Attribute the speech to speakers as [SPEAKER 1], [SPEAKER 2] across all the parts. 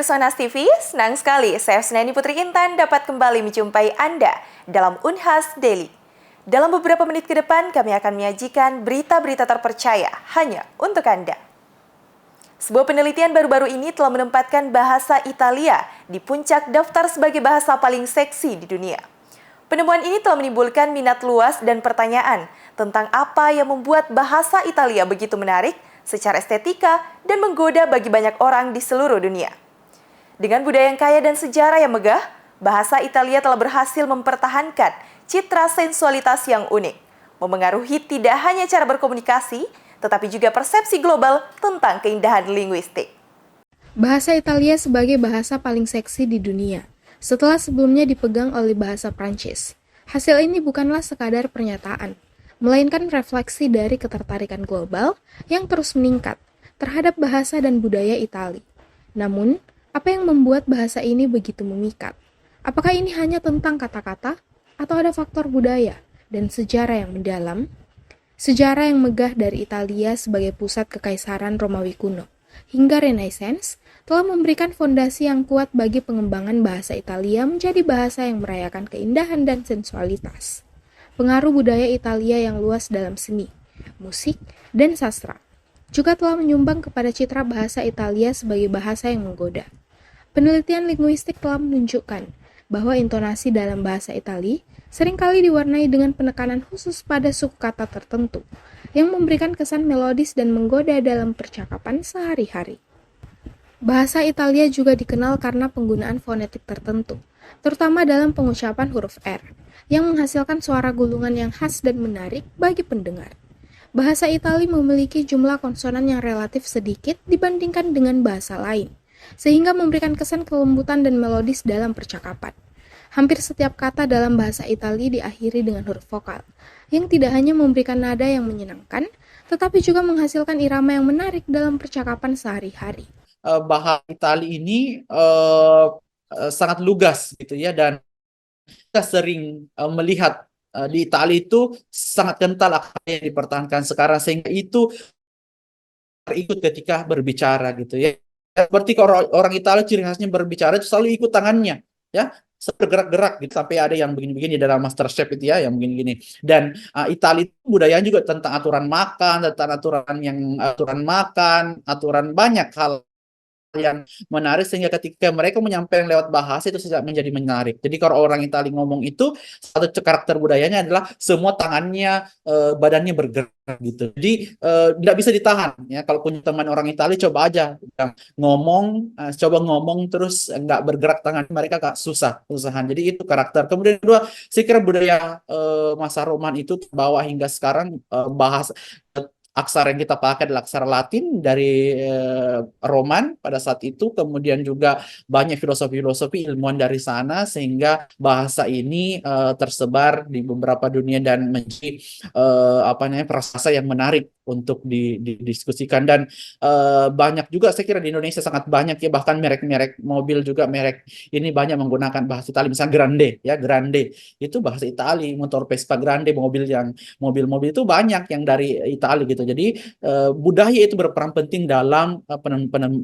[SPEAKER 1] pemirsa Nas TV, senang sekali saya Sneni Putri Intan dapat kembali menjumpai Anda dalam Unhas Daily. Dalam beberapa menit ke depan, kami akan menyajikan berita-berita terpercaya hanya untuk Anda. Sebuah penelitian baru-baru ini telah menempatkan bahasa Italia di puncak daftar sebagai bahasa paling seksi di dunia. Penemuan ini telah menimbulkan minat luas dan pertanyaan tentang apa yang membuat bahasa Italia begitu menarik secara estetika dan menggoda bagi banyak orang di seluruh dunia. Dengan budaya yang kaya dan sejarah yang megah, bahasa Italia telah berhasil mempertahankan citra sensualitas yang unik, memengaruhi tidak hanya cara berkomunikasi, tetapi juga persepsi global tentang keindahan linguistik.
[SPEAKER 2] Bahasa Italia sebagai bahasa paling seksi di dunia, setelah sebelumnya dipegang oleh bahasa Prancis. Hasil ini bukanlah sekadar pernyataan, melainkan refleksi dari ketertarikan global yang terus meningkat terhadap bahasa dan budaya Italia. Namun, apa yang membuat bahasa ini begitu memikat? Apakah ini hanya tentang kata-kata, atau ada faktor budaya dan sejarah yang mendalam? Sejarah yang megah dari Italia sebagai pusat kekaisaran Romawi kuno hingga Renaissance telah memberikan fondasi yang kuat bagi pengembangan bahasa Italia menjadi bahasa yang merayakan keindahan dan sensualitas. Pengaruh budaya Italia yang luas dalam seni, musik, dan sastra juga telah menyumbang kepada citra bahasa Italia sebagai bahasa yang menggoda. Penelitian linguistik telah menunjukkan bahwa intonasi dalam bahasa Italia seringkali diwarnai dengan penekanan khusus pada suku kata tertentu yang memberikan kesan melodis dan menggoda dalam percakapan sehari-hari. Bahasa Italia juga dikenal karena penggunaan fonetik tertentu, terutama dalam pengucapan huruf R, yang menghasilkan suara gulungan yang khas dan menarik bagi pendengar. Bahasa Italia memiliki jumlah konsonan yang relatif sedikit dibandingkan dengan bahasa lain, sehingga memberikan kesan kelembutan dan melodis dalam percakapan. Hampir setiap kata dalam bahasa Italia diakhiri dengan huruf vokal, yang tidak hanya memberikan nada yang menyenangkan, tetapi juga menghasilkan irama yang menarik dalam percakapan sehari-hari.
[SPEAKER 3] Bahasa Italia ini sangat lugas gitu ya, dan kita sering melihat di Italia itu sangat kental apa yang dipertahankan sekarang, sehingga itu ikut ketika berbicara gitu ya. Seperti kalau orang Italia ciri khasnya berbicara itu selalu ikut tangannya ya, bergerak-gerak gitu, sampai ada yang begini-begini dalam MasterChef itu ya, yang begini-begini. Dan Italia itu budayanya juga tentang aturan makan, aturan banyak hal yang menarik, sehingga ketika mereka menyampaikan lewat bahasa itu menjadi menarik. Jadi kalau orang Italia ngomong itu, satu karakter budayanya adalah semua tangannya, badannya bergerak gitu. Jadi tidak bisa ditahan ya. Kalau punya teman orang Italia, coba aja coba ngomong terus nggak bergerak tangan mereka, agak susahan. Jadi itu karakter. Kemudian kedua, saya kira budaya masa Roman itu terbawa hingga sekarang. Bahasa aksara yang kita pakai adalah aksara Latin dari Roman pada saat itu, kemudian juga banyak filosofi ilmuwan dari sana, sehingga bahasa ini tersebar di beberapa dunia dan menjadi prasasa yang menarik untuk didiskusikan. Dan banyak juga, saya kira di Indonesia sangat banyak ya, bahkan merek-merek mobil juga merek ini banyak menggunakan bahasa Italia, misalnya Grande itu bahasa Italia, motor Vespa Grande, mobil-mobil itu banyak yang dari Italia gitu. Jadi budaya itu berperan penting dalam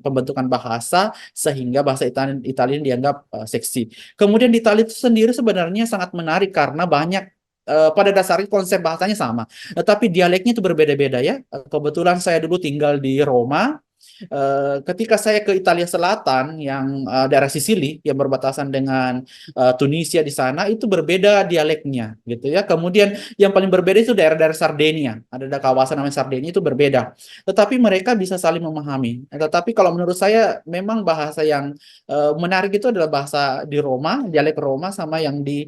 [SPEAKER 3] pembentukan bahasa, sehingga bahasa Italia dianggap seksi. Kemudian di Italia itu sendiri sebenarnya sangat menarik karena banyak pada dasarnya konsep bahasanya sama, tetapi dialeknya itu berbeda-beda ya. Kebetulan saya dulu tinggal di Roma. Ketika saya ke Italia Selatan yang daerah Sisili yang berbatasan dengan Tunisia, di sana itu berbeda dialeknya gitu ya. Kemudian yang paling berbeda itu daerah-daerah Sardinia. Ada kawasan namanya Sardinia, itu berbeda. Tetapi mereka bisa saling memahami. Tetapi kalau menurut saya memang bahasa yang menarik itu adalah bahasa di Roma, dialek Roma, sama yang di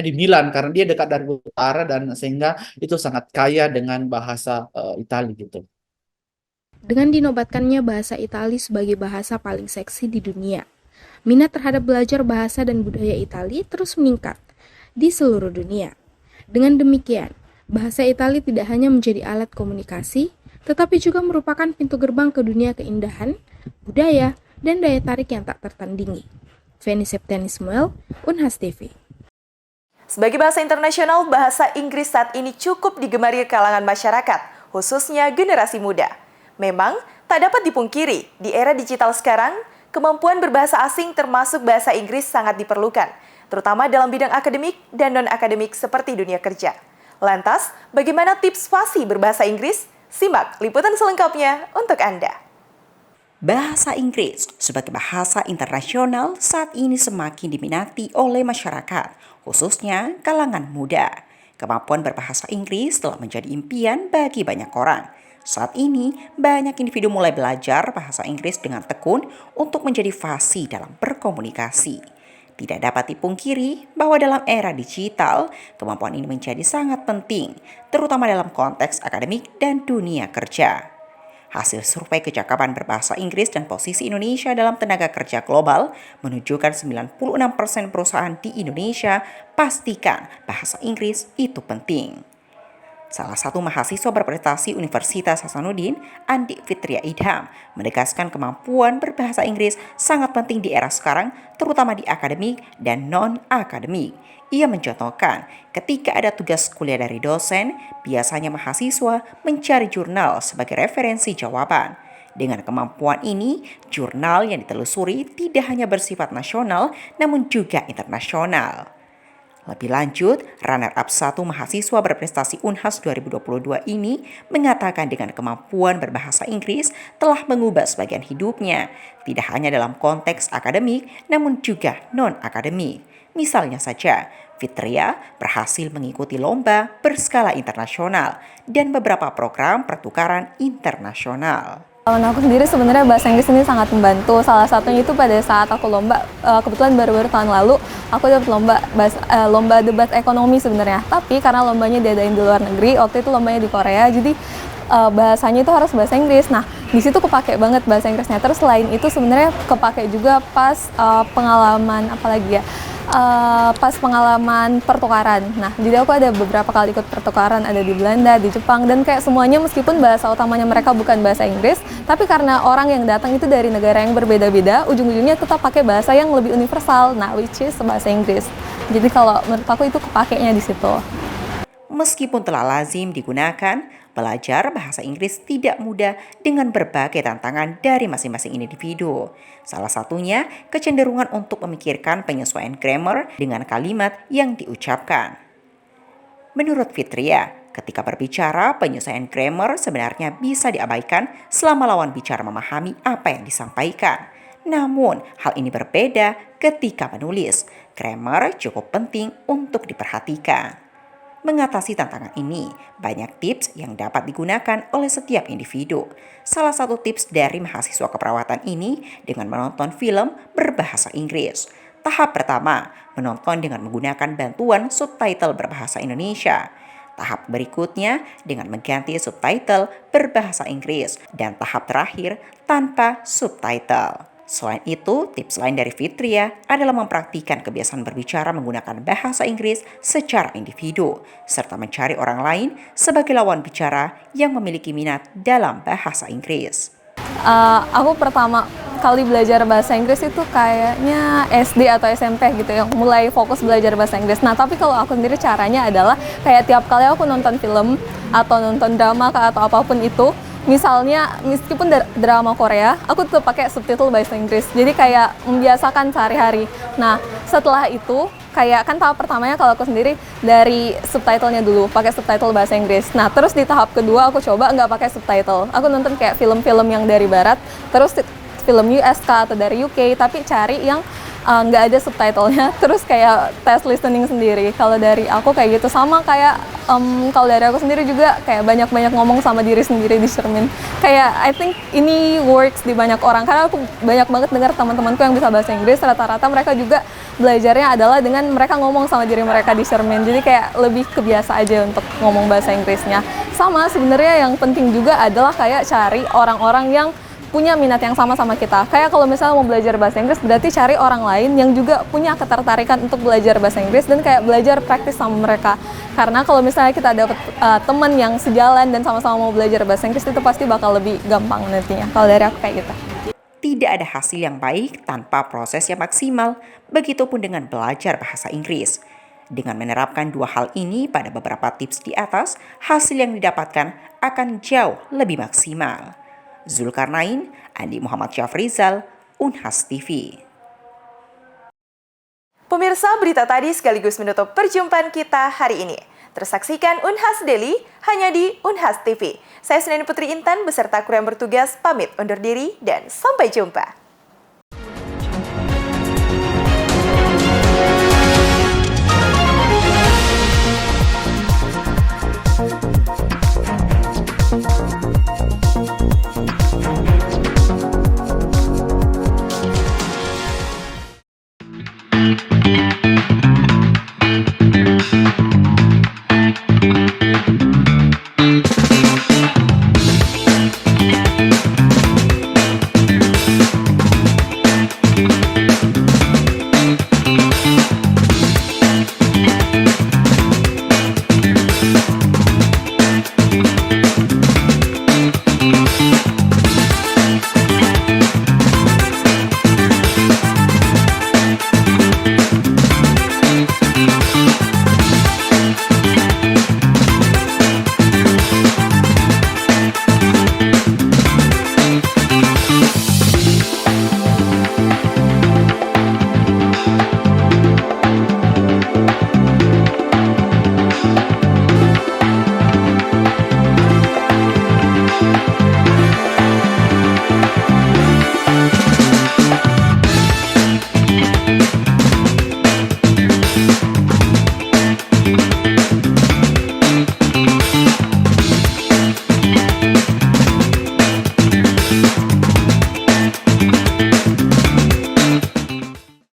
[SPEAKER 3] di Milan, karena dia dekat dari utara dan sehingga itu sangat kaya dengan bahasa Italia gitu.
[SPEAKER 2] Dengan dinobatkannya bahasa Italia sebagai bahasa paling seksi di dunia, minat terhadap belajar bahasa dan budaya Italia terus meningkat di seluruh dunia. Dengan demikian, bahasa Italia tidak hanya menjadi alat komunikasi, tetapi juga merupakan pintu gerbang ke dunia keindahan, budaya, dan daya tarik yang tak tertandingi. Feni Septiani Ismail, Unhas TV.
[SPEAKER 1] Sebagai bahasa internasional, bahasa Inggris saat ini cukup digemari kalangan masyarakat, khususnya generasi muda. Memang, tak dapat dipungkiri, di era digital sekarang, kemampuan berbahasa asing termasuk bahasa Inggris sangat diperlukan, terutama dalam bidang akademik dan non-akademik seperti dunia kerja. Lantas, bagaimana tips fasih berbahasa Inggris? Simak liputan selengkapnya untuk Anda.
[SPEAKER 4] Bahasa Inggris sebagai bahasa internasional saat ini semakin diminati oleh masyarakat, khususnya kalangan muda. Kemampuan berbahasa Inggris telah menjadi impian bagi banyak orang. Saat ini, banyak individu mulai belajar bahasa Inggris dengan tekun untuk menjadi fasih dalam berkomunikasi. Tidak dapat dipungkiri bahwa dalam era digital, kemampuan ini menjadi sangat penting, terutama dalam konteks akademik dan dunia kerja. Hasil survei kecakapan berbahasa Inggris dan posisi Indonesia dalam tenaga kerja global menunjukkan 96% perusahaan di Indonesia pastikan bahasa Inggris itu penting. Salah satu mahasiswa berprestasi Universitas Hasanuddin, Andi Fitria Idham, menegaskan kemampuan berbahasa Inggris sangat penting di era sekarang, terutama di akademik dan non-akademik. Ia mencontohkan, ketika ada tugas kuliah dari dosen, biasanya mahasiswa mencari jurnal sebagai referensi jawaban. Dengan kemampuan ini, jurnal yang ditelusuri tidak hanya bersifat nasional, namun juga internasional. Lebih lanjut, runner-up 1 mahasiswa berprestasi Unhas 2022 ini mengatakan dengan kemampuan berbahasa Inggris telah mengubah sebagian hidupnya, tidak hanya dalam konteks akademik, namun juga non-akademik. Misalnya saja, Fitria berhasil mengikuti lomba berskala internasional dan beberapa program pertukaran internasional.
[SPEAKER 5] Kalau aku sendiri sebenarnya bahasa Inggris ini sangat membantu. Salah satunya itu pada saat aku lomba, kebetulan baru-baru tahun lalu aku dapat lomba debat ekonomi sebenarnya. Tapi karena lombanya diadain di luar negeri, waktu itu lombanya di Korea, jadi bahasanya itu harus bahasa Inggris. Nah, di situ kepake banget bahasa Inggrisnya. Terus selain itu sebenarnya kepake juga pas pengalaman pas pengalaman pertukaran. Nah, jadi aku ada beberapa kali ikut pertukaran, ada di Belanda, di Jepang, dan kayak semuanya meskipun bahasa utamanya mereka bukan bahasa Inggris, tapi karena orang yang datang itu dari negara yang berbeda-beda, ujung-ujungnya tetap pakai bahasa yang lebih universal, nah which is bahasa Inggris. Jadi kalau menurut aku itu kepakainya di situ.
[SPEAKER 4] Meskipun telah lazim digunakan, belajar bahasa Inggris tidak mudah dengan berbagai tantangan dari masing-masing individu. Salah satunya kecenderungan untuk memikirkan penyesuaian grammar dengan kalimat yang diucapkan. Menurut Fitria, ketika berbicara, penyesuaian grammar sebenarnya bisa diabaikan selama lawan bicara memahami apa yang disampaikan. Namun, hal ini berbeda ketika menulis. Grammar cukup penting untuk diperhatikan. Mengatasi tantangan ini, banyak tips yang dapat digunakan oleh setiap individu. Salah satu tips dari mahasiswa keperawatan ini dengan menonton film berbahasa Inggris. Tahap pertama, menonton dengan menggunakan bantuan subtitle berbahasa Indonesia. Tahap berikutnya dengan mengganti subtitle berbahasa Inggris. Dan tahap terakhir tanpa subtitle. Selain itu, tips lain dari Fitria adalah mempraktikkan kebiasaan berbicara menggunakan bahasa Inggris secara individu, serta mencari orang lain sebagai lawan bicara yang memiliki minat dalam bahasa Inggris.
[SPEAKER 5] Aku pertama kali belajar bahasa Inggris itu kayaknya SD atau SMP gitu, yang mulai fokus belajar bahasa Inggris. Nah, tapi kalau aku sendiri caranya adalah kayak tiap kali aku nonton film atau nonton drama atau apapun itu, misalnya meskipun drama Korea, aku tetap pakai subtitle bahasa Inggris. Jadi kayak membiasakan sehari-hari. Nah, setelah itu kayak kan tahap pertamanya kalau aku sendiri dari subtitlenya dulu, pakai subtitle bahasa Inggris. Nah, terus di tahap kedua aku coba nggak pakai subtitle. Aku nonton kayak film-film yang dari barat, terus film US atau dari UK, tapi cari yang nggak ada subtitlenya, terus kayak tes listening sendiri. Kalau dari aku kayak gitu, sama kayak kalau dari aku sendiri juga kayak banyak-banyak ngomong sama diri sendiri di cermin. Kayak I think ini works di banyak orang, karena aku banyak banget dengar teman-temanku yang bisa bahasa Inggris, rata-rata mereka juga belajarnya adalah dengan mereka ngomong sama diri mereka di cermin. Jadi kayak lebih kebiasa aja untuk ngomong bahasa Inggrisnya. Sama sebenarnya yang penting juga adalah kayak cari orang-orang yang punya minat yang sama kita. Kayak kalau misalnya mau belajar bahasa Inggris, berarti cari orang lain yang juga punya ketertarikan untuk belajar bahasa Inggris dan kayak belajar praktis sama mereka. Karena kalau misalnya kita dapat teman yang sejalan dan sama-sama mau belajar bahasa Inggris, itu pasti bakal lebih gampang nantinya. Kalau dari aku kayak gitu.
[SPEAKER 4] Tidak ada hasil yang baik tanpa proses yang maksimal, begitupun dengan belajar bahasa Inggris. Dengan menerapkan dua hal ini pada beberapa tips di atas, hasil yang didapatkan akan jauh lebih maksimal. Zulkarnain, Andi Muhammad Syafrizal, Unhas TV.
[SPEAKER 1] Pemirsa, berita tadi sekaligus menutup perjumpaan kita hari ini. Tersaksikan Unhas Daily hanya di Unhas TV. Saya Sneni Putri Intan beserta kru yang bertugas pamit undur diri dan sampai jumpa.